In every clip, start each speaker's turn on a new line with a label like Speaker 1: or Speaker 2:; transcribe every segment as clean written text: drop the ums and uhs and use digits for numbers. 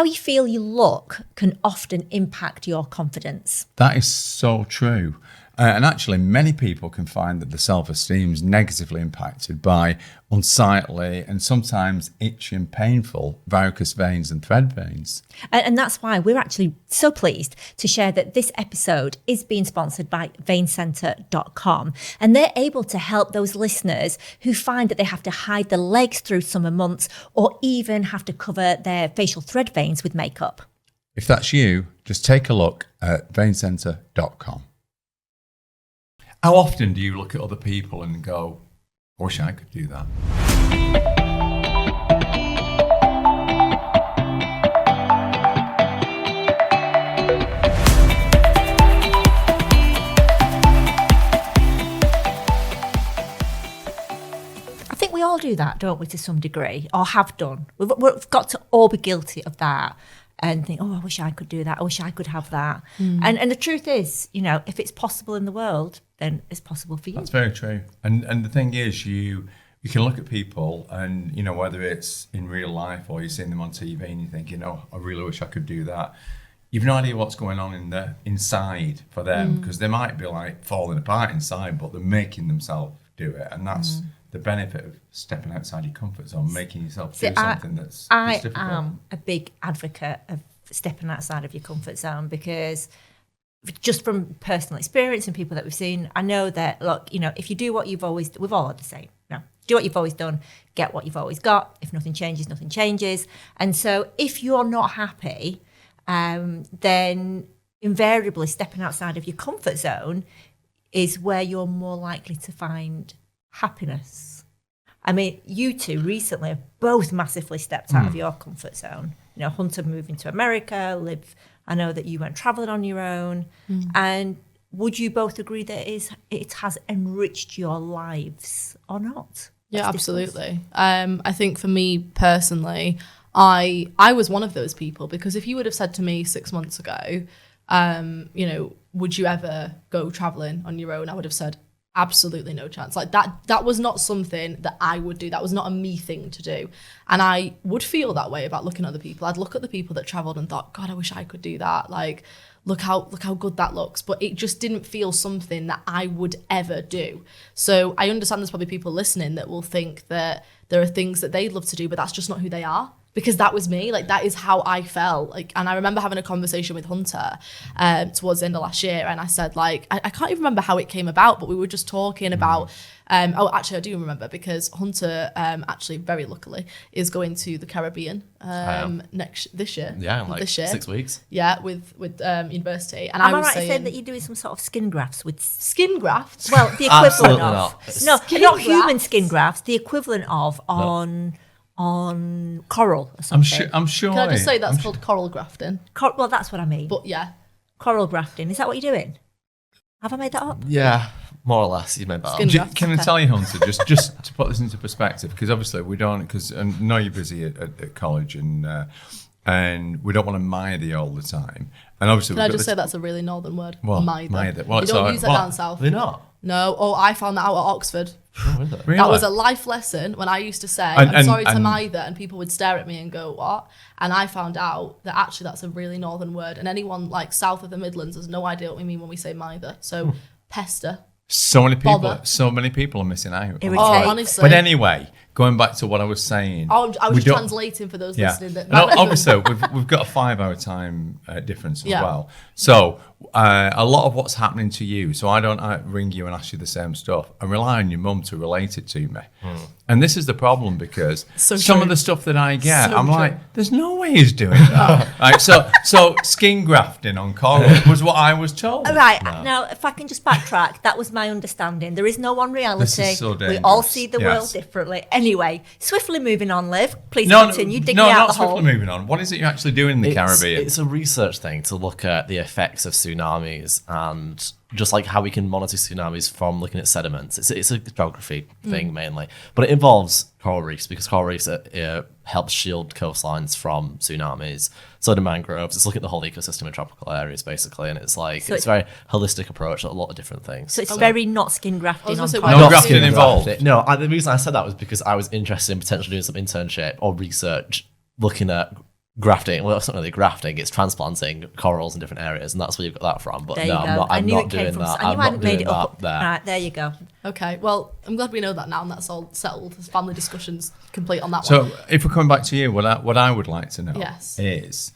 Speaker 1: how you feel you look can often impact your confidence.
Speaker 2: That is so true. And actually, many people can find that the self-esteem is negatively impacted by unsightly and sometimes itchy and painful varicose veins and thread veins.
Speaker 1: And that's why we're actually so pleased to share that this episode is being sponsored by veincenter.com. And they're able to help those listeners who find that they have to hide the legs through summer months or even have to cover their facial thread veins with makeup.
Speaker 2: If that's you, just take a look at veincenter.com. How often do you look at other people and go, I wish I could do that?
Speaker 1: I think we all do that, don't we, to some degree, or have done. We've got to all be guilty of that. And think, I wish I could do that. I wish I could have that. And the truth is, if it's possible in the world, then it's possible for you.
Speaker 2: That's very true. And the thing is, you can look at people and, whether it's in real life or you're seeing them on TV and you're thinking, I really wish I could do that. You've no idea what's going on inside for them, because they might be like falling apart inside, but they're making themselves do it. And that's the benefit of stepping outside your comfort zone, making yourself do something that's difficult.
Speaker 1: I am a big advocate of stepping outside of your comfort zone, because just from personal experience and people that we've seen, I know that, look, if you do what we've all had the same. Do what you've always done, get what you've always got. If nothing changes, nothing changes. And so if you're not happy, then invariably stepping outside of your comfort zone is where you're more likely to find happiness. I mean, you two recently have both massively stepped out of your comfort zone. Hunter moving to America, Liv, I know that you went traveling on your own. And would you both agree that it has enriched your lives or not?
Speaker 3: Yeah, absolutely. I think for me personally, I was one of those people, because if you would have said to me 6 months ago, would you ever go traveling on your own? I would have said, absolutely no chance. Like that was not something that I would do. That was not a me thing to do. And I would feel that way about looking at other people. I'd look at the people that traveled and thought, God, I wish I could do that. Like, look how good that looks. But it just didn't feel something that I would ever do. So I understand there's probably people listening that will think that there are things that they'd love to do, but that's just not who they are. Because that was me, like that is how I felt. Like, and I remember having a conversation with Hunter towards the end of last year, and I said, like, I can't even remember how it came about, but we were just talking about. Actually, I do remember, because Hunter, actually, very luckily, is going to the Caribbean this year.
Speaker 4: Yeah, like
Speaker 3: this year.
Speaker 4: 6 weeks.
Speaker 3: Yeah, with university. And
Speaker 1: Am
Speaker 3: I was
Speaker 1: right saying that you're doing some sort of skin grafts with
Speaker 3: skin grafts?
Speaker 1: Well, the equivalent
Speaker 4: Absolutely
Speaker 1: of
Speaker 4: not.
Speaker 1: no,
Speaker 3: Skin
Speaker 1: not
Speaker 3: grafts?
Speaker 1: human skin grafts. The equivalent of on coral or something.
Speaker 2: I'm sure.
Speaker 3: Can I just say that's called coral grafting?
Speaker 1: Well, that's what I mean.
Speaker 3: But yeah,
Speaker 1: Coral grafting. Is that what you're doing? Have I made that up?
Speaker 4: Yeah, more or less. You made that
Speaker 3: Skin
Speaker 4: up.
Speaker 3: graft.
Speaker 2: Can I tell you, Hunter, just to put this into perspective, because obviously we don't, because I know you're busy at college and we don't want to mither you all the time. And obviously,
Speaker 3: can I just say that's a really northern word?
Speaker 2: Well,
Speaker 3: mither.
Speaker 2: Well,
Speaker 3: You don't use that down south.
Speaker 4: They're not.
Speaker 3: No. Oh, I found that out at Oxford.
Speaker 4: Oh, is it?
Speaker 2: Really?
Speaker 3: That was a life lesson when I used to say, I'm sorry to mither, and people would stare at me and go, what? And I found out that actually that's a really northern word, and anyone like south of the Midlands has no idea what we mean when we say mither. So pester.
Speaker 2: So many
Speaker 3: Bother.
Speaker 2: people are missing out.
Speaker 1: Irritate.
Speaker 3: Oh, honestly.
Speaker 2: But anyway, going back to what I was saying.
Speaker 3: Oh, I was
Speaker 2: we
Speaker 3: just
Speaker 2: don't-
Speaker 3: translating for those
Speaker 2: Yeah.
Speaker 3: listening. That
Speaker 2: No, obviously, we've got a 5-hour time difference as
Speaker 3: Yeah.
Speaker 2: well. So a lot of what's happening to you, so I don't ring you and ask you the same stuff. I rely on your mum to relate it to me. And this is the problem, because
Speaker 3: So
Speaker 2: some
Speaker 3: true.
Speaker 2: of the stuff that I get,
Speaker 3: So
Speaker 2: I'm
Speaker 3: true.
Speaker 2: like, there's no way he's doing that. Right, so skin grafting on coral was what I was told.
Speaker 1: Right, now if I can just backtrack, that was my understanding. There is no one reality.
Speaker 2: This is so
Speaker 1: we all
Speaker 2: dangerous.
Speaker 1: see the
Speaker 2: Yes.
Speaker 1: world differently. Anyway, swiftly moving on, Liv. Please
Speaker 2: No,
Speaker 1: continue. Dig
Speaker 2: no,
Speaker 1: me out
Speaker 2: not
Speaker 1: the hole.
Speaker 2: swiftly moving on. What is it you're actually doing in the Caribbean?
Speaker 4: It's a research thing to look at the effects of tsunamis and just like how we can monitor tsunamis from looking at sediments. It's a geography thing mainly, but it involves coral reefs, because coral reefs help shield coastlines from tsunamis. So do mangroves. It's looking at the whole ecosystem in tropical areas basically, and it's like
Speaker 1: So
Speaker 4: it's a very holistic approach at a lot of different things.
Speaker 1: So it's very not skin grafting
Speaker 3: I
Speaker 1: on
Speaker 3: was gonna say,
Speaker 1: coral.
Speaker 2: No
Speaker 3: Not
Speaker 2: grafting
Speaker 3: skin
Speaker 2: involved.
Speaker 4: No, the reason I said that was because I was interested in potentially doing some internship or research looking at grafting. Well, it's not really grafting; it's transplanting corals in different areas, and that's where you've got that from. But
Speaker 1: There
Speaker 4: no,
Speaker 1: you go.
Speaker 4: I'm
Speaker 1: knew
Speaker 4: not
Speaker 1: it came
Speaker 4: doing
Speaker 1: from.
Speaker 4: that.
Speaker 1: I
Speaker 4: I'm
Speaker 1: knew I
Speaker 4: not
Speaker 1: hadn't made
Speaker 4: doing
Speaker 1: it up.
Speaker 4: that there.
Speaker 1: Right, there you go.
Speaker 3: Okay, well, I'm glad we know that now, and that's all settled. There's family discussions complete on that
Speaker 2: So
Speaker 3: one.
Speaker 2: if we're coming back to you, what I would like to know
Speaker 3: Yes.
Speaker 2: is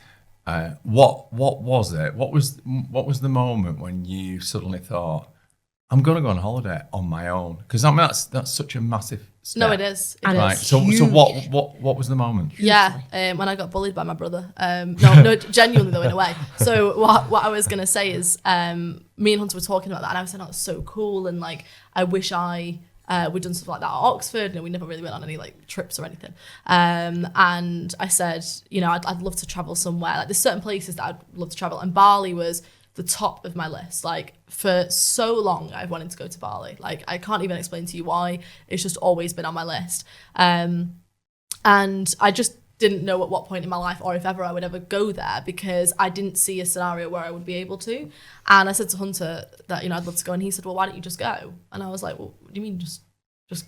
Speaker 2: what was it? What was the moment when you suddenly thought, I'm going to go on holiday on my own? Because I mean that's such a massive step.
Speaker 3: No, it is. It
Speaker 2: Right.
Speaker 3: is.
Speaker 2: So
Speaker 1: Huge.
Speaker 2: what was the moment?
Speaker 3: Yeah, when I got bullied by my brother. No, genuinely though, in a way. So what I was gonna say is, me and Hunter were talking about that, and I was saying, "Oh, it's so cool," and like, I wish I would done stuff like that at Oxford. We never really went on any like trips or anything. And I said, I'd love to travel somewhere. Like, there's certain places that I'd love to travel, and Bali was the top of my list. Like, for so long I've wanted to go to Bali. Like, I can't even explain to you why. It's just always been on my list. And I just didn't know at what point in my life, or if ever I would ever go there, because I didn't see a scenario where I would be able to. And I said to Hunter that, I'd love to go, and he said, well, why don't you just go? And I was like, well, what do you mean just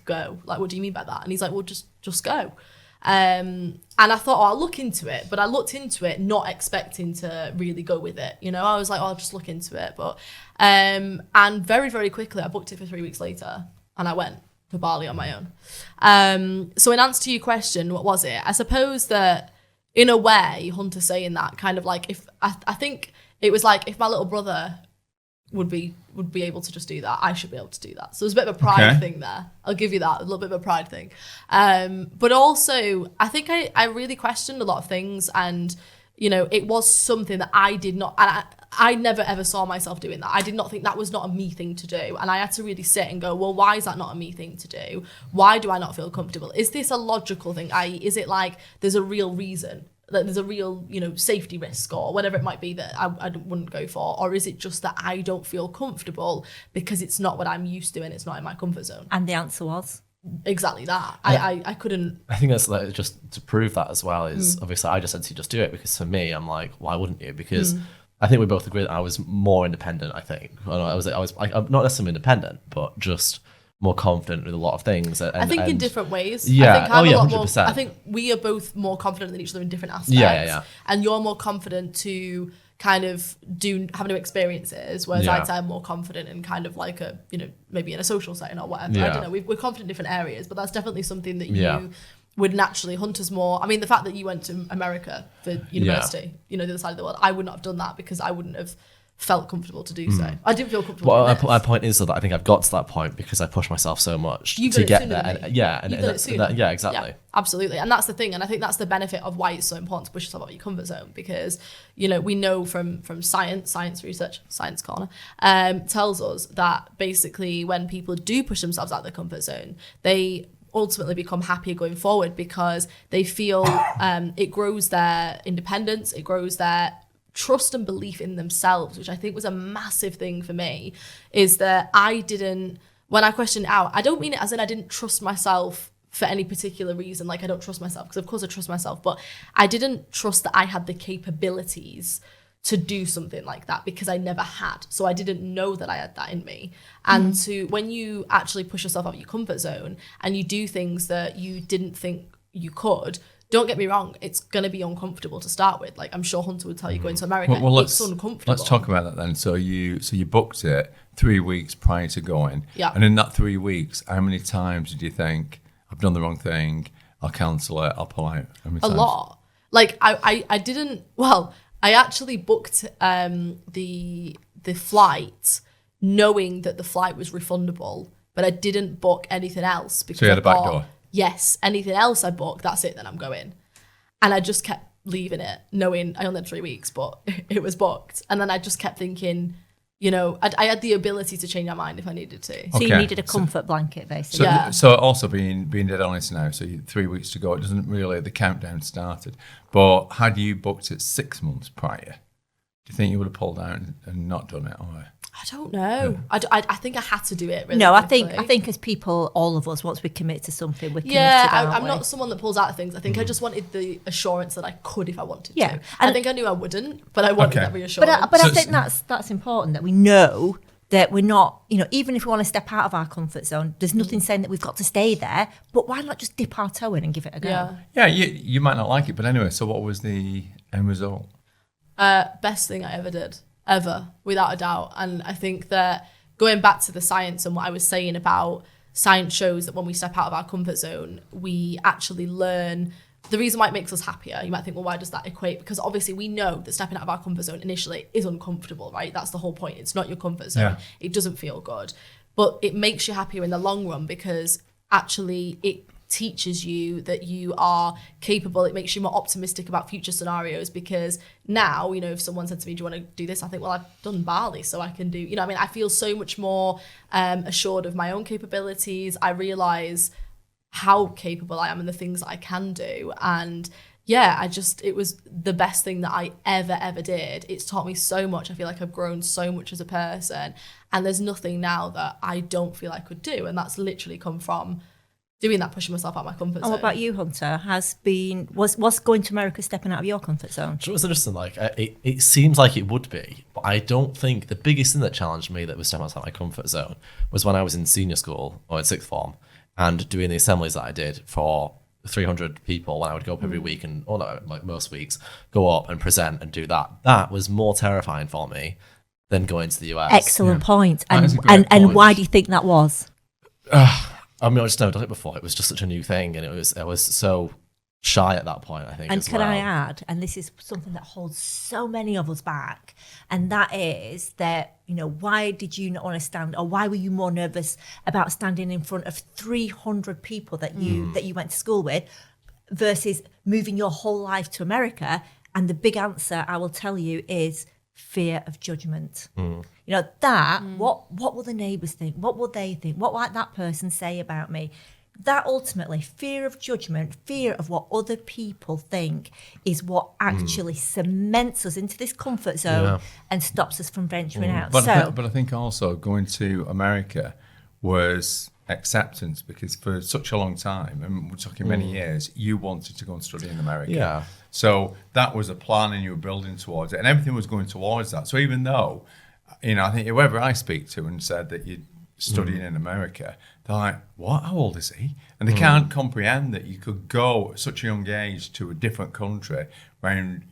Speaker 3: go? Like, what do you mean by that? And he's like, well, just go. And I thought, I'll look into it. But I looked into it not expecting to really go with it. I was like, I'll just look into it. But and very, very quickly, I booked it for 3 weeks later, and I went to Bali on my own. So in answer to your question, what was it? I suppose that in a way, Hunter saying that kind of like, if I think it was like, if my little brother would be able to just do that, I should be able to do that. So there's a bit of a pride thing there. I'll give you that, a little bit of a pride thing. But also, I think I really questioned a lot of things, and it was something that I did not, and I never ever saw myself doing that. I did not think that was not a me thing to do, and I had to really sit and go, well, why is that not a me thing to do? Why do I not feel comfortable? Is this a logical thing? Is it like there's a real reason? That there's a real, safety risk or whatever it might be that I wouldn't go for? Or is it just that I don't feel comfortable because it's not what I'm used to and it's not in my comfort zone?
Speaker 1: And the answer was?
Speaker 3: Exactly that. I couldn't.
Speaker 4: I think that's like, just to prove that as well is obviously I just said to you, just do it, because for me, I'm like, why wouldn't you? Because I think we both agree that I was more independent, I think. I'm not necessarily independent, but just more confident with a lot of things.
Speaker 3: I think in different ways.
Speaker 4: Yeah.
Speaker 3: I think I'm a lot
Speaker 4: 100%.
Speaker 3: more, I think we are both more confident than each other in different aspects.
Speaker 4: Yeah.
Speaker 3: And you're more confident to kind of have new experiences, whereas I'd say I'm more confident in kind of like a, maybe in a social setting or whatever. I don't know. We're confident in different areas, but that's definitely something that you would naturally. Hunter's more. I mean, the fact that you went to America for university, the other side of the world, I would not have done that because I wouldn't have felt comfortable to do so. I didn't feel comfortable.
Speaker 4: Well, my point is that I think I've got to that point because I pushed myself so much to get there. And exactly.
Speaker 3: Yeah, absolutely. And that's the thing. And I think that's the benefit of why it's so important to push yourself out of your comfort zone, because, we know from science research, Science Corner, tells us that basically when people do push themselves out of their comfort zone, they ultimately become happier going forward because they feel it grows their independence, it grows their trust and belief in themselves, which I think was a massive thing for me, is that when I questioned it out, I don't mean it as in I didn't trust myself for any particular reason. Like, I don't trust myself, because of course I trust myself, but I didn't trust that I had the capabilities to do something like that because I never had. So I didn't know that I had that in me. And when you actually push yourself out of your comfort zone and you do things that you didn't think you could, don't get me wrong, it's going to be uncomfortable to start with. Like, I'm sure Hunter would tell you, going to America, it's uncomfortable.
Speaker 2: Let's talk about that then. So you booked it 3 weeks prior to going.
Speaker 3: Yeah.
Speaker 2: And in that 3 weeks, how many times did you think, I've done the wrong thing, I'll cancel it, I'll pull out? How many times?
Speaker 3: A lot. Like, I didn't, well, I actually booked the flight knowing that the flight was refundable, but I didn't book anything else because
Speaker 2: So you had a back door?
Speaker 3: Yes, anything else I book, that's it, then I'm going. And I just kept leaving it, knowing I only had 3 weeks, but it was booked. And then I just kept thinking, I had the ability to change my mind if I needed to.
Speaker 1: So you needed a comfort blanket, basically.
Speaker 2: So also being dead honest now, so you 3 weeks to go, it doesn't really, the countdown started. But had you booked it 6 months prior, do you think you would have pulled out and not done it? Or?
Speaker 3: I don't know. I think I had to do it. Really
Speaker 1: no, I
Speaker 3: quickly.
Speaker 1: think as people, all of us, once we commit to something, we're committed.
Speaker 3: Yeah, I'm not someone that pulls out of things. I think I just wanted the assurance that I could if I wanted to. And I think I knew I wouldn't, but I wanted that reassurance.
Speaker 1: But I think that's important, that we know that we're not, even if we want to step out of our comfort zone, there's nothing saying that we've got to stay there, but why not just dip our toe in and give it a go?
Speaker 2: Yeah, you might not like it, but anyway, so what was the end result?
Speaker 3: Best thing I ever did, ever, without a doubt. And I think that going back to the science and what I was saying about science shows that when we step out of our comfort zone, we actually learn the reason why it makes us happier. You might think, well, why does that equate? Because obviously we know that stepping out of our comfort zone initially is uncomfortable, right? That's the whole point. It's not your comfort zone.
Speaker 2: Yeah.
Speaker 3: It doesn't feel good, but it makes you happier in the long run because actually it teaches you that you are capable. It makes you more optimistic about future scenarios because now, if someone said to me, do you want to do this? I think, well, I've done Bali, so I can do, I feel so much more assured of my own capabilities. I realize how capable I am and the things that I can do. And it was the best thing that I ever did. It's taught me so much. I feel like I've grown so much as a person, and there's nothing now that I don't feel I could do. And that's literally come from doing that, pushing myself out of my comfort zone.
Speaker 1: And what about you, Hunter? Was going to America stepping out of your comfort zone?
Speaker 4: It was interesting. It seems like it would be, but I don't think the biggest thing that challenged me that was stepping outside my comfort zone was when I was in senior school or in sixth form and doing the assemblies that I did for 300 people when I would go up every week most weeks, go up and present and do that. That was more terrifying for me than going to the US.
Speaker 1: Excellent point. And
Speaker 2: point.
Speaker 1: Why do you think that was?
Speaker 4: I just never done it before. It was just such a new thing, and I was so shy at that point, I think.
Speaker 1: And can I add, and this is something that holds so many of us back, and that is that, why did you not want to stand, or why were you more nervous about standing in front of 300 people that you went to school with versus moving your whole life to America? And the big answer I will tell you is fear of judgment. What will the neighbours think? What will they think? What might that person say about me? That ultimately, fear of judgment, fear of what other people think is what actually cements us into this comfort zone and stops us from venturing out.
Speaker 2: But I think also going to America was acceptance, because for such a long time, and we're talking many years, you wanted to go and study in America.
Speaker 4: Yeah.
Speaker 2: So that was a plan and you were building towards it, and everything was going towards that. So even though, I think whoever I speak to and said that you're studying in America, they're like, what? How old is he? And they can't comprehend that you could go at such a young age to a different country where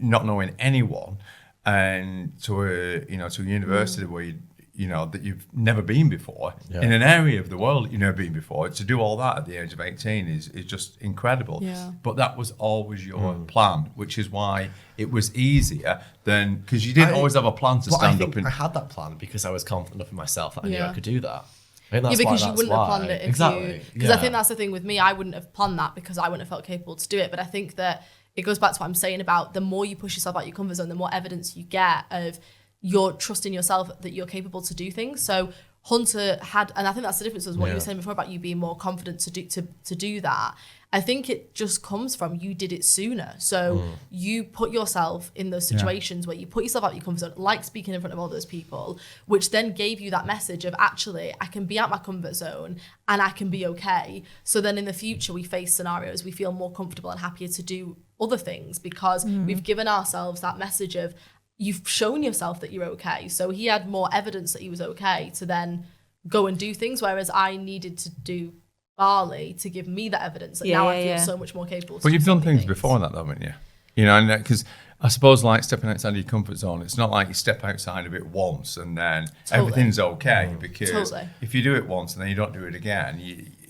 Speaker 2: not knowing anyone, and to a university where that you've never been before, in an area of the world you've never been before. To do all that at the age of 18 is just incredible.
Speaker 3: Yeah.
Speaker 2: But that was always your plan, which is why it was easier than, because you didn't always have a plan to stand up.
Speaker 4: I had that plan because I was confident enough in myself that I knew I could do that. I think that's
Speaker 3: because
Speaker 4: why,
Speaker 3: you wouldn't have planned it if
Speaker 4: exactly.
Speaker 3: Because I think that's the thing with me. I wouldn't have planned that because I wouldn't have felt capable to do it. But I think that it goes back to what I'm saying about the more you push yourself out your comfort zone, the more evidence you get of you're trusting yourself that you're capable to do things. So Hunter had, and I think that's the difference with what you were saying before about you being more confident to do that. I think it just comes from you did it sooner. So you put yourself in those situations where you put yourself out your comfort zone, like speaking in front of all those people, which then gave you that message of actually, I can be out my comfort zone and I can be okay. So then in the future, we face scenarios, we feel more comfortable and happier to do other things because we've given ourselves that message of, you've shown yourself that you're okay. So he had more evidence that he was okay to then go and do things, whereas I needed to do Bali to give me that evidence that now I feel so much more capable.
Speaker 2: But you've done things before that, though, haven't you? And because I suppose like stepping outside of your comfort zone, it's not like you step outside of it once and then everything's okay. Because if you do it once and then you don't do it again,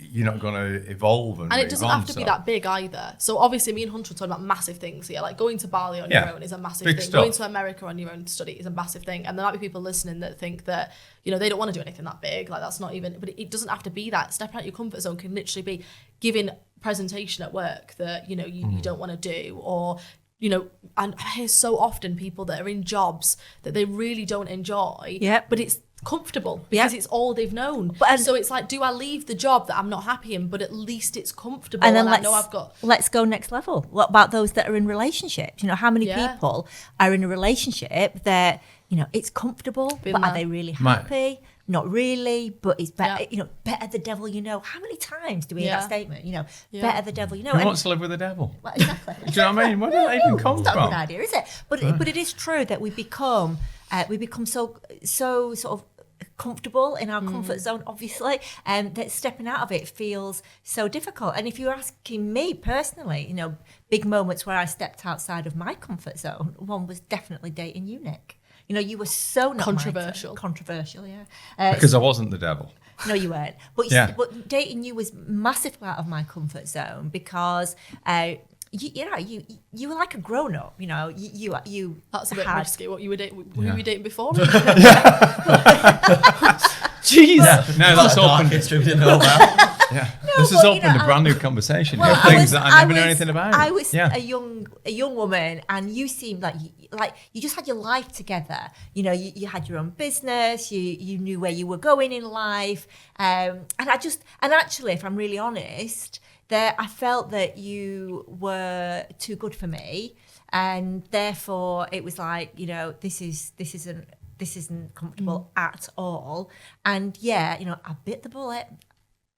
Speaker 2: you're not going to evolve. And
Speaker 3: it doesn't have to be that big either. So obviously me and Hunter are talking about massive things here. Like going to Bali on your own is a massive thing.
Speaker 2: Stuff.
Speaker 3: Going to America on your own to study is a massive thing. And there might be people listening that think that, they don't want to do anything that big. Like that's not even, but it doesn't have to be that. Stepping out your comfort zone can literally be giving presentation at work that, you don't want to do, or, and I hear so often people that are in jobs that they really don't enjoy, but it's comfortable because it's all they've known. So it's like, do I leave the job that I'm not happy in, but at least it's comfortable and then I know I've got...
Speaker 1: Let's go next level. What about those that are in relationships? How many people are in a relationship that, it's comfortable, but are they really happy? Not really, but it's better, better the devil you know. How many times do we hear that statement? Better the devil you know.
Speaker 2: Who wants to live with the devil?
Speaker 1: Well, exactly.
Speaker 2: Do you know what I mean? Where did that even come from?
Speaker 1: It's not a good idea, is it? But it is true that we become so sort of comfortable in our comfort zone, obviously, and that stepping out of it feels so difficult. And if you're asking me personally, big moments where I stepped outside of my comfort zone, one was definitely dating you, Nick. You were so not
Speaker 3: Controversial.
Speaker 1: Controversial, yeah.
Speaker 2: Because I wasn't the devil.
Speaker 1: No, you weren't. But, but dating you was massively out of my comfort zone because you were like a grown up. You
Speaker 3: That's a bit risky. What you were dating? Who were you dating before?
Speaker 4: Jeez.
Speaker 2: No, that's open.
Speaker 4: History we didn't know about.
Speaker 2: Yeah, this has opened a brand new conversation.
Speaker 1: Well,
Speaker 2: things that I never knew anything about.
Speaker 1: I was a young woman, and you seemed like you just had your life together. You had your own business. You knew where you were going in life, and actually, if I'm really honest, that I felt that you were too good for me, and therefore it was like, this isn't comfortable at all. And I bit the bullet.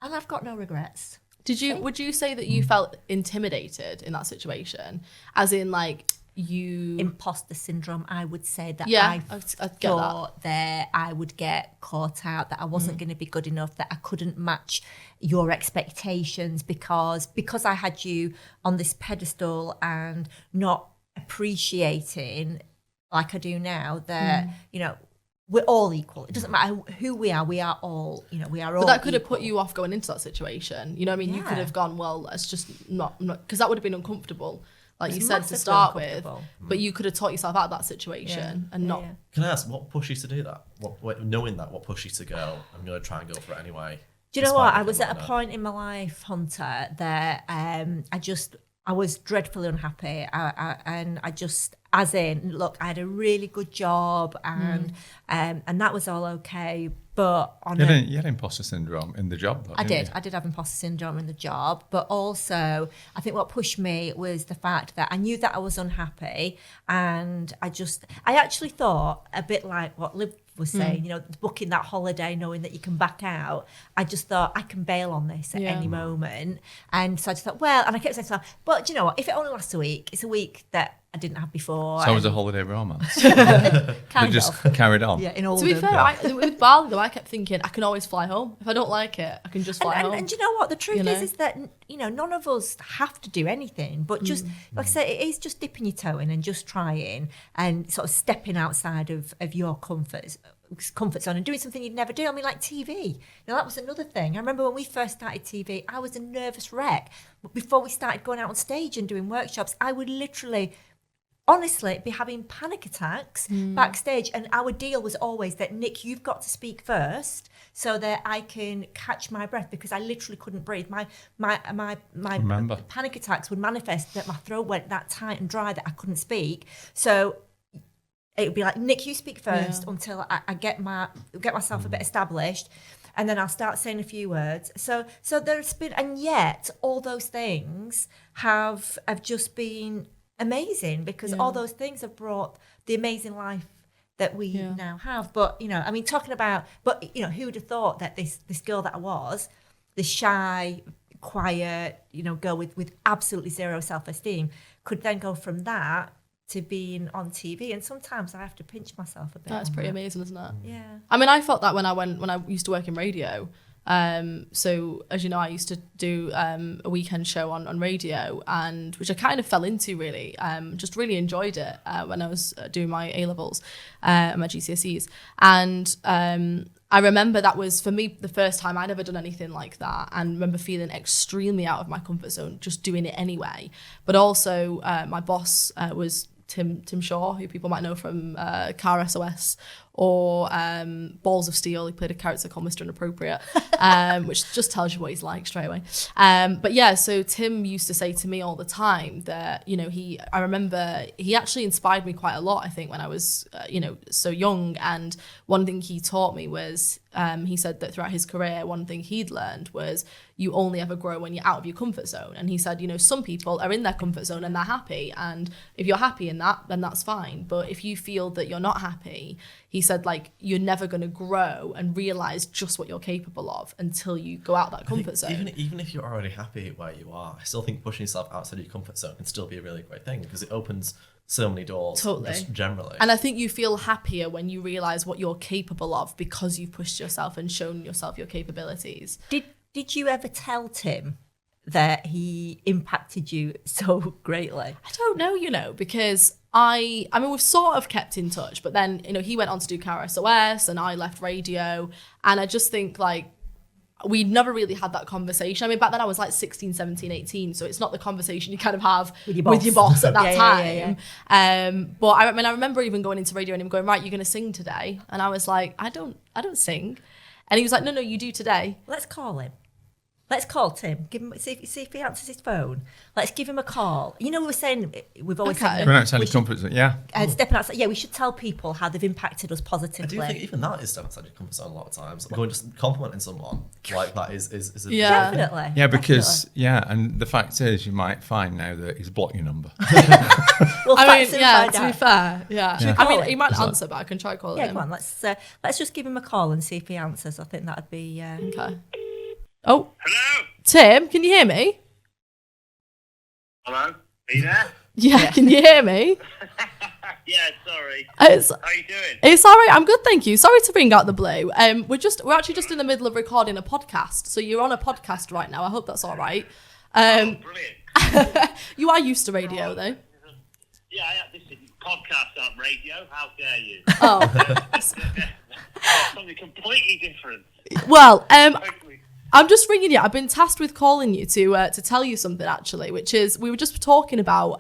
Speaker 1: And I've got no regrets.
Speaker 3: Would you say that you felt intimidated in that situation? As in, like, you...
Speaker 1: Imposter syndrome, I would say that
Speaker 3: I
Speaker 1: thought that I would get caught out, that I wasn't going to be good enough, that I couldn't match your expectations because I had you on this pedestal and not appreciating, like I do now, that, we're all equal. It doesn't matter who we are all, we are all.
Speaker 3: But that could have
Speaker 1: equal.
Speaker 3: put you off going into that situation. You know what I mean? You could have gone, well, let's just not, because that would have been uncomfortable, like you said, to start with. But you could have taught yourself out of that situation and not.
Speaker 4: Can I ask, what pushed you to do that? Knowing that, what pushed you to go, I'm going to try and go for it anyway?
Speaker 1: Do you know what? I was at a point in my life, Hunter, that I was dreadfully unhappy. And I just, as in, look, I had a really good job and that was all okay. But
Speaker 2: you had imposter syndrome in the job, though,
Speaker 1: I did have imposter syndrome in the job. But also, I think what pushed me was the fact that I knew that I was unhappy. And I actually thought, a bit like what Liv was saying, booking that holiday, knowing that you can back out. I just thought, I can bail on this at any moment. And so I just thought, and I kept saying to myself, but do you know what? If it only lasts a week, it's a week that I didn't have before.
Speaker 2: So it was a holiday romance.
Speaker 1: Kind
Speaker 2: just
Speaker 1: of.
Speaker 2: carried on.
Speaker 1: Yeah, in all.
Speaker 3: To be fair, with Bali though, I kept thinking I can always fly home. If I don't like it, I can just fly home.
Speaker 1: And do you know what? The truth is that none of us have to do anything, but just like I say, it is just dipping your toe in and just trying and sort of stepping outside of your comfort zone and doing something you'd never do. I mean, like TV. That was another thing. I remember when we first started TV, I was a nervous wreck. But before we started going out on stage and doing workshops, I would literally, honestly, be having panic attacks backstage. And our deal was always that, Nick, you've got to speak first so that I can catch my breath, because I literally couldn't breathe. My panic attacks would manifest that my throat went that tight and dry that I couldn't speak. So it would be like, Nick, you speak first until I get myself a bit established, and then I'll start saying a few words. So there's been, and yet all those things have just been amazing, because all those things have brought the amazing life that we now have. But talking about, who would have thought that this girl that I was, this shy, quiet, girl with absolutely zero self-esteem, could then go from that to being on TV. And sometimes I have to pinch myself a bit.
Speaker 3: That's pretty amazing, isn't it?
Speaker 1: Yeah.
Speaker 3: I mean, I felt that when I used to work in radio. So as you know, I used to do a weekend show on radio, and which I kind of fell into really. Just really enjoyed it when I was doing my A-levels, my GCSEs. And I remember that was, for me, the first time I'd ever done anything like that, and remember feeling extremely out of my comfort zone, just doing it anyway. But also my boss was Tim Shaw, who people might know from Car SOS or Balls of Steel. He played a character called Mr Inappropriate, which just tells you what he's like straight away. But yeah, so Tim used to say to me all the time that, I remember he actually inspired me quite a lot, I think, when I was, so young. And one thing he taught me was, he said that throughout his career, one thing he'd learned was you only ever grow when you're out of your comfort zone. And he said, some people are in their comfort zone and they're happy. And if you're happy in that, then that's fine. But if you feel that you're not happy, he said, like, you're never going to grow and realize just what you're capable of until you go out that comfort zone.
Speaker 4: Even if you're already happy where you are, I still think pushing yourself outside your comfort zone can still be a really great thing, because it opens so many doors.
Speaker 3: Totally.
Speaker 4: Just generally.
Speaker 3: And I think you feel happier when you realize what you're capable of because you've pushed yourself and shown yourself your capabilities.
Speaker 1: Did you ever tell Tim that he impacted you so greatly?
Speaker 3: I don't know, because I mean, we've sort of kept in touch, but then, he went on to do Car SOS and I left radio. And I just think, like, we never really had that conversation. I mean, back then I was like 16, 17, 18. So it's not the conversation you kind of have with your boss at that time. Yeah. But I remember even going into radio and him going, right, you're going to sing today. And I was like, I don't sing. And he was like, no, you do today.
Speaker 1: Let's call him. Let's call Tim. Give him see if he answers his phone. Let's give him a call. We were saying we've always said
Speaker 2: going outside your comfort zone. Yeah,
Speaker 1: stepping outside. Yeah, we should tell people how they've impacted us positively.
Speaker 4: I do think even that is stepping outside your comfort zone a lot of times. Going just complimenting someone like that is a
Speaker 1: definitely.
Speaker 2: Yeah, because and the fact is, you might find now that he's blocked your number.
Speaker 3: To be fair, I mean, he might answer, but I can try calling him.
Speaker 1: Yeah, go on. Let's just give him a call and see if he answers. I think that'd be
Speaker 3: okay. Oh,
Speaker 5: hello,
Speaker 3: Tim, can you hear me?
Speaker 5: Hello, are you there?
Speaker 3: Yeah, can you hear me?
Speaker 5: Yeah, sorry.
Speaker 3: How
Speaker 5: are you doing?
Speaker 3: It's all right. I'm good, thank you. Sorry to bring out the blue. We're actually just in the middle of recording a podcast, so you're on a podcast right now. I hope that's all right.
Speaker 5: Brilliant.
Speaker 3: You are used to radio, though.
Speaker 5: Yeah, this is podcast on radio. How dare you?
Speaker 3: Oh,
Speaker 5: something completely different.
Speaker 3: Well, I'm just ringing you. I've been tasked with calling you to tell you something, actually, which is we were just talking about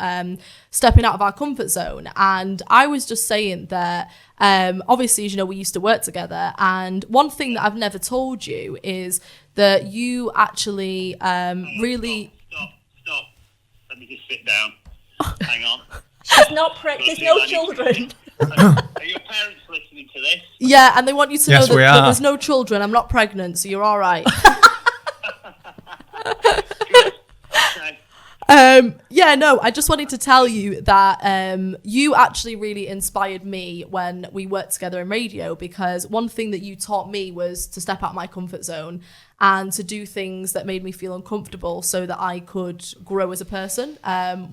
Speaker 3: stepping out of our comfort zone. And I was just saying that, obviously, as you know, we used to work together. And one thing that I've never told you is that you actually really...
Speaker 5: Stop. Let me just sit down. Hang on.
Speaker 1: She's not pregnant. There's no children.
Speaker 5: Are your parents listening to this?
Speaker 3: Yeah, and they want you to know that there's no children. I'm not pregnant, so you're all right. I just wanted to tell you that you actually really inspired me when we worked together in radio, because one thing that you taught me was to step out of my comfort zone and to do things that made me feel uncomfortable so that I could grow as a person,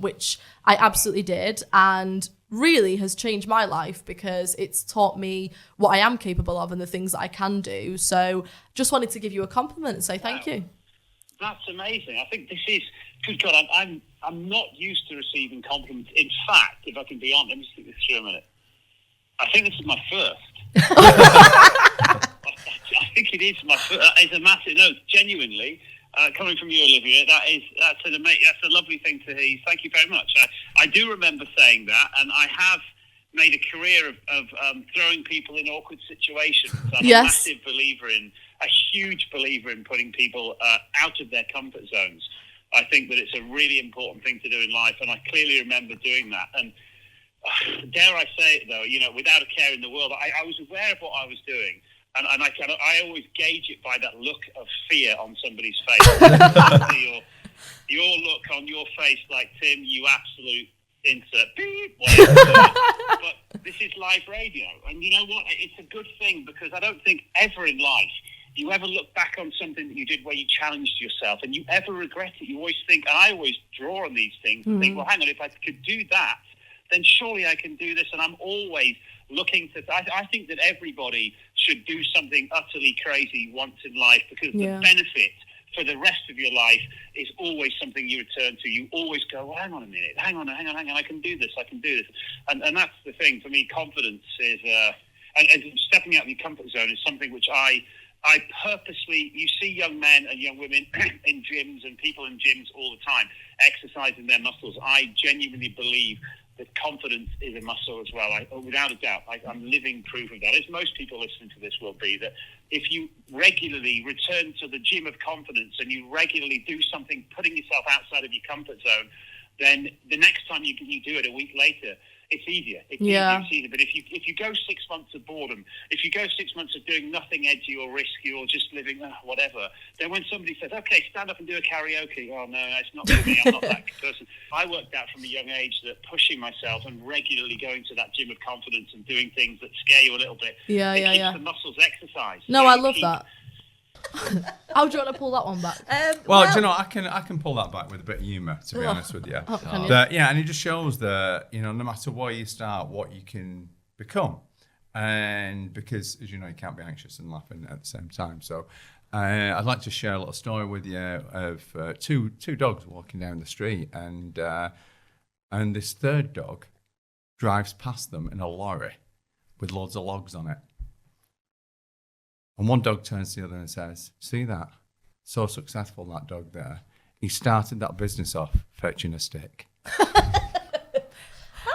Speaker 3: which I absolutely did, and really has changed my life because it's taught me what I am capable of and the things that I can do. So just wanted to give you a compliment and say thank you.
Speaker 5: That's amazing. I think this is, good God, I'm not used to receiving compliments. In fact, if I can be honest, let me just think this through a minute. I think this is my first. I think it is my first. It's a massive, no, genuinely, coming from you, Olivia, that's a lovely thing to hear. Thank you very much. I do remember saying that, and I have made a career of throwing people in awkward situations. I'm a massive believer a huge believer in putting people out of their comfort zones. I think that it's a really important thing to do in life, and I clearly remember doing that. And dare I say it, though, without a care in the world, I was aware of what I was doing. And I always gauge it by that look of fear on somebody's face. your look on your face, like, Tim, you absolute insert beep, whatever. But this is live radio, and you know what? It's a good thing, because I don't think ever in life you ever look back on something that you did where you challenged yourself and you ever regret it. You always think, and I always draw on these things and think, well, hang on, if I could do that, then surely I can do this. And I'm always looking to, I think that everybody should do something utterly crazy once in life, because the benefit for the rest of your life is always something you return to. You always go, well, hang on a minute, hang on, I can do this. And that's the thing for me. Confidence is, and stepping out of your comfort zone is something which I purposely, you see young men and young women in gyms and people in gyms all the time exercising their muscles. I genuinely believe that confidence is a muscle as well. Without a doubt, I'm living proof of that. As most people listening to this will be, that if you regularly return to the gym of confidence and you regularly do something, putting yourself outside of your comfort zone, then the next time you do it a week later, it's easier. It's easier. But if you go 6 months of boredom, if you go 6 months of doing nothing edgy or risky or just living whatever, then when somebody says, okay, stand up and do a karaoke, oh no, it's not for me, I'm not that person. I worked out from a young age that pushing myself and regularly going to that gym of confidence and doing things that scare you a little bit, keeps the muscles exercised.
Speaker 3: No, I love that. How do you want to pull that one back?
Speaker 2: Well, do you know, I can pull that back with a bit of humour, to be honest with you. And it just shows that, you know, no matter where you start, what you can become. And because, as you know, you can't be anxious and laughing at the same time. So I'd like to share a little story with you of two dogs walking down the street, and this third dog drives past them in a lorry with loads of logs on it. And one dog turns to the other and says, "See that? So successful, that dog there. He started that business off fetching a stick."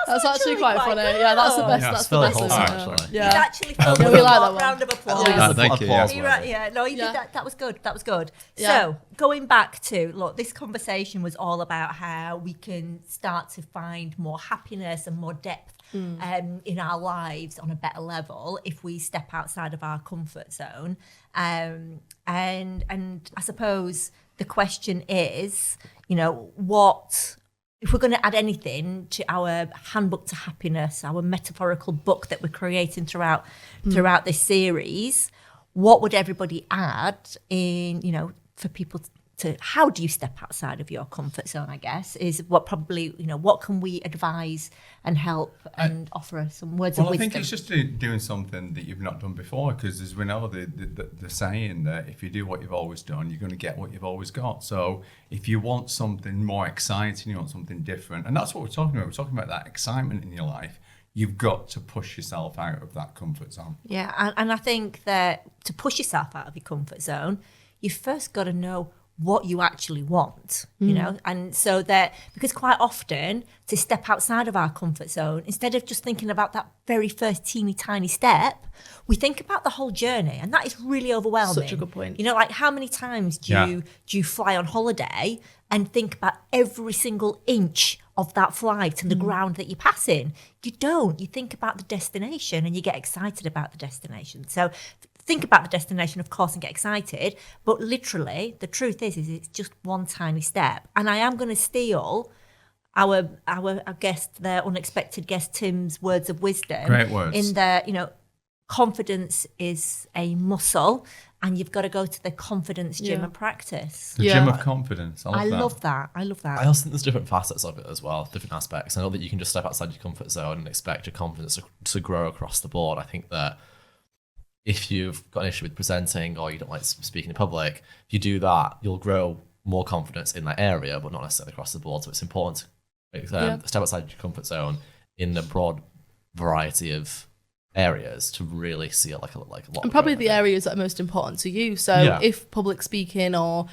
Speaker 3: That's actually quite funny. Yeah, that's the best.
Speaker 4: Yeah,
Speaker 3: that's the best
Speaker 4: wholesome,
Speaker 3: one.
Speaker 4: actually.
Speaker 3: Yeah,
Speaker 1: You'd actually felt
Speaker 3: we like that one.
Speaker 1: round of applause.
Speaker 2: Thank you. Yeah.
Speaker 1: You're right, yeah, no, you did that. That was good. That was good.
Speaker 3: Yeah.
Speaker 1: So going back to look, this conversation was all about how we can start to find more happiness and more depth in our lives on a better level if we step outside of our comfort zone. And I suppose the question is, you know, what. If we're going to add anything to our handbook to happiness, our metaphorical book that we're creating throughout this series, what would everybody add in, you know, for people to, how do you step outside of your comfort zone, I guess, is what probably, you know, what can we advise and help and offer some words of wisdom?
Speaker 2: I think it's just doing something that you've not done before, because as we know, the saying that if you do what you've always done, you're going to get what you've always got. So if you want something more exciting, you want something different, and that's what we're talking about. We're talking about that excitement in your life. You've got to push yourself out of that comfort zone.
Speaker 1: Yeah, and I think that to push yourself out of your comfort zone, you've first got to know what you actually want, you know, and so that, because quite often to step outside of our comfort zone, instead of just thinking about that very first teeny tiny step, we think about the whole journey, and that is really overwhelming.
Speaker 3: Such a good point.
Speaker 1: You know, like how many times do you fly on holiday and think about every single inch of that flight and the ground that you're passing? You don't. You think about the destination and you get excited about the destination. So think about the destination, of course, and get excited. But literally, the truth is it's just one tiny step. And I am going to steal our guest, their unexpected guest, Tim's words of wisdom.
Speaker 2: Great words.
Speaker 1: In the, you know, confidence is a muscle, and you've got to go to the confidence gym and practice.
Speaker 2: The gym of confidence. I love that.
Speaker 1: I love that.
Speaker 4: I also think there's different facets of it as well, different aspects. I know that you can just step outside your comfort zone and expect your confidence to grow across the board. I think that if you've got an issue with presenting or you don't like speaking in public, if you do that, you'll grow more confidence in that area, but not necessarily across the board. So it's important to step outside your comfort zone in a broad variety of areas to really see it like a lot.
Speaker 3: And probably the areas that are most important to you. So if public speaking or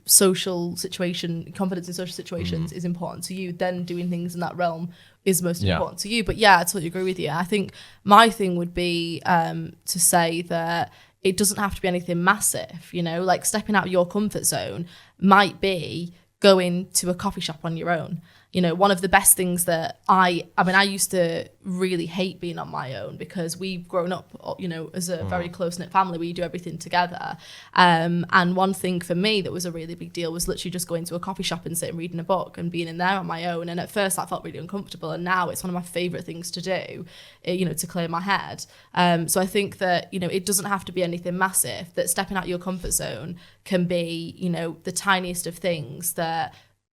Speaker 3: social situation, confidence in social situations is important to you, then doing things in that realm is most important to you. But yeah, I totally agree with you. I think my thing would be to say that it doesn't have to be anything massive, you know, like stepping out of your comfort zone might be going to a coffee shop on your own. You know, one of the best things that I used to really hate being on my own, because we've grown up, you know, as a very close-knit family where you do everything together. And one thing for me that was a really big deal was literally just going to a coffee shop and sitting reading a book and being in there on my own. And at first that felt really uncomfortable. And now it's one of my favourite things to do, you know, to clear my head. So I think that, you know, it doesn't have to be anything massive, that stepping out your comfort zone can be, you know, the tiniest of things that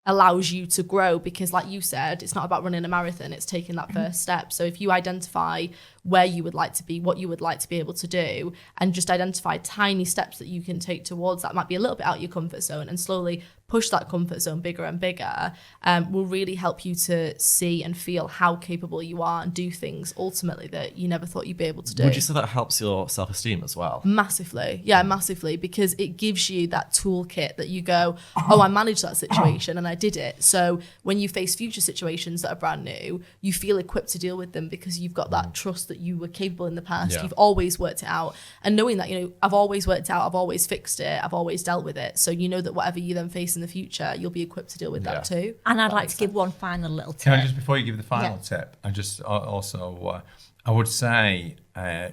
Speaker 3: allows you to grow, because like you said, it's not about running a marathon, it's taking that first step. So if you identify where you would like to be, what you would like to be able to do, and just identify tiny steps that you can take towards that, might be a little bit out of your comfort zone, and slowly push that comfort zone bigger and bigger, will really help you to see and feel how capable you are and do things ultimately that you never thought you'd be able to do.
Speaker 4: Would you say that helps your self-esteem as well?
Speaker 3: Massively. Yeah, massively, because it gives you that toolkit that you go, oh, I managed that situation and I did it. So when you face future situations that are brand new, you feel equipped to deal with them because you've got that trust that you were capable in the past.
Speaker 4: Yeah.
Speaker 3: You've always worked it out. And knowing that, you know, I've always worked out, I've always fixed it, I've always dealt with it. So you know that whatever you then face in the future, you'll be equipped to deal with that too.
Speaker 1: And I'd like to give one final little tip.
Speaker 2: Can I just, before you give the final tip, I just also, I would say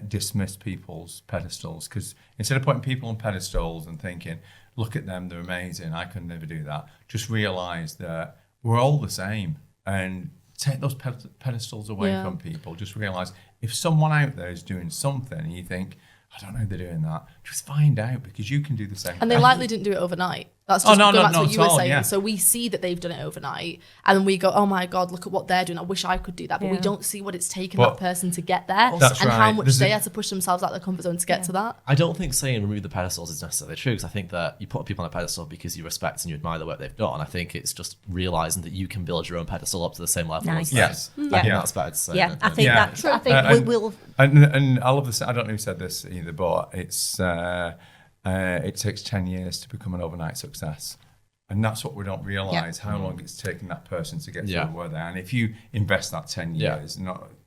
Speaker 2: dismiss people's pedestals, because instead of putting people on pedestals and thinking, look at them, they're amazing, I could never do that, just realise that we're all the same. And take those pedestals away
Speaker 3: Yeah.
Speaker 2: from people. Just realise if someone out there is doing something and you think, I don't know how they're doing that, just find out, because you can do the same
Speaker 3: And they
Speaker 2: thing.
Speaker 3: likely didn't do it overnight. That's just
Speaker 2: no,
Speaker 3: going back
Speaker 2: no,
Speaker 3: to what
Speaker 2: not
Speaker 3: you
Speaker 2: at
Speaker 3: were
Speaker 2: all,
Speaker 3: saying.
Speaker 2: yeah.
Speaker 3: So we see that they've done it overnight, and then we go, "Oh my God, look at what they're doing. I wish I could do that." But we
Speaker 1: Yeah.
Speaker 3: don't see what it's taken
Speaker 2: But-
Speaker 3: that person to get there,
Speaker 2: That's
Speaker 3: and how
Speaker 2: right.
Speaker 3: much
Speaker 2: There's
Speaker 3: they
Speaker 2: a-
Speaker 3: had to push themselves out of their comfort zone to get to that.
Speaker 4: I don't think saying remove the pedestals is necessarily true, because I think that you put people on a pedestal because you respect and you admire the work they've done. I think it's just realising that you can build your own pedestal up to the same level
Speaker 1: Nice.
Speaker 4: as them.
Speaker 2: Yes.
Speaker 4: I think
Speaker 2: Yeah.
Speaker 4: that's better to say.
Speaker 1: Yeah, I think
Speaker 2: Yeah.
Speaker 1: that. I think
Speaker 2: And-
Speaker 1: we will.
Speaker 2: And I love this. I don't know who said this either, but it takes 10 years to become an overnight success. And that's what we don't realise, how long it's taken that person to get
Speaker 4: Yeah.
Speaker 2: to where they're. And if you invest that 10
Speaker 4: Yeah.
Speaker 2: years,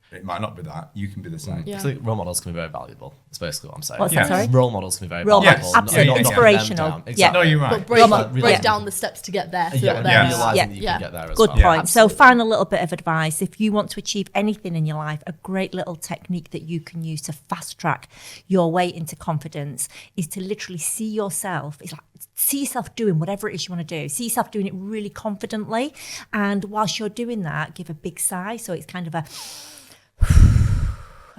Speaker 2: it might not be that, you can be the same.
Speaker 3: Yeah.
Speaker 4: I think role models can be very valuable. That's basically what I'm saying.
Speaker 1: What's that, sorry?
Speaker 4: Role models can be very
Speaker 1: Role
Speaker 4: valuable.
Speaker 1: models,
Speaker 2: Yes.
Speaker 1: absolutely.
Speaker 2: Not knocking them
Speaker 1: Inspirational.
Speaker 4: down.
Speaker 1: Yeah.
Speaker 4: Exactly.
Speaker 2: No, you're right.
Speaker 3: But break,
Speaker 1: Role-
Speaker 3: break
Speaker 1: yeah.
Speaker 3: down the steps to get there. So
Speaker 4: Yeah,
Speaker 3: that
Speaker 4: and
Speaker 3: they're-
Speaker 4: realising
Speaker 1: Yeah.
Speaker 4: that you
Speaker 3: Yeah.
Speaker 4: can get there as
Speaker 1: Good
Speaker 4: well.
Speaker 1: point. So,
Speaker 3: absolutely.
Speaker 1: final little bit of advice. If you want to achieve anything in your life, a great little technique that you can use to fast track your way into confidence is to literally see yourself. It's like, see yourself doing whatever it is you want to do. See yourself doing it really confidently. And whilst you're doing that, give a big sigh. So it's kind of a...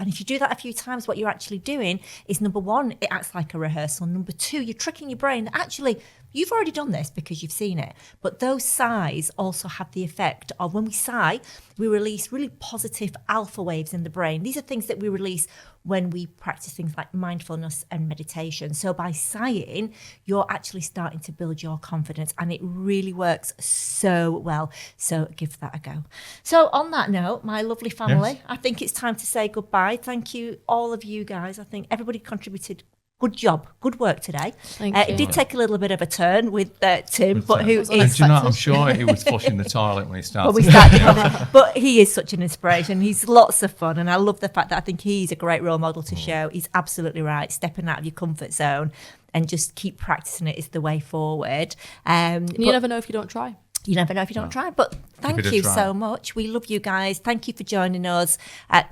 Speaker 1: And if you do that a few times, what you're actually doing is, number one, it acts like a rehearsal. Number two, you're tricking your brain that actually you've already done this because you've seen it. But those sighs also have the effect of, when we sigh, we release really positive alpha waves in the brain. These are things that we release when we practice things like mindfulness and meditation. So by sighing, you're actually starting to build your confidence, and it really works so well. So give that a go. So on that note, my lovely family,
Speaker 2: Yes.
Speaker 1: I think it's time to say goodbye. Thank you, all of you guys. I think everybody contributed. Good job, good work today.
Speaker 3: Thank
Speaker 1: It
Speaker 3: you.
Speaker 1: did take a little bit of a turn with Tim, but who
Speaker 3: Was
Speaker 1: is...
Speaker 2: And do you know, I'm sure he was flushing the toilet when he started.
Speaker 1: But we started, but he is such an inspiration. He's lots of fun, and I love the fact that I think he's a great role model to show. He's absolutely right. Stepping out of your comfort zone and just keep practicing it is the way forward.
Speaker 3: And you
Speaker 1: But
Speaker 3: never know if you don't try.
Speaker 1: you never know if you don't try. But thank
Speaker 2: it a
Speaker 1: you
Speaker 2: try.
Speaker 1: so much. We love you guys. Thank you for joining us.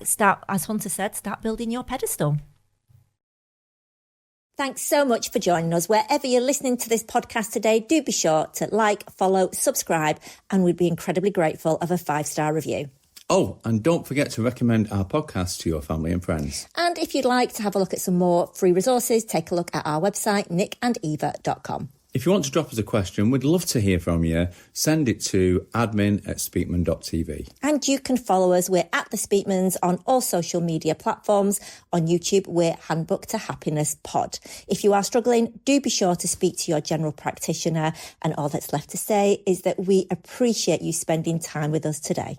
Speaker 1: Start, as Hunter said, start building your pedestal. Thanks so much for joining us. Wherever you're listening to this podcast today, do be sure to like, follow, subscribe, and we'd be incredibly grateful of a 5-star review.
Speaker 6: Oh, and don't forget to recommend our podcast to your family and friends.
Speaker 1: And if you'd like to have a look at some more free resources, take a look at our website, nickandeva.com.
Speaker 6: If you want to drop us a question, we'd love to hear from you. Send it to admin@speakman.tv.
Speaker 1: And you can follow us. We're at The Speakmans on all social media platforms. On YouTube, we're Handbook to Happiness Pod. If you are struggling, do be sure to speak to your general practitioner. And all that's left to say is that we appreciate you spending time with us today.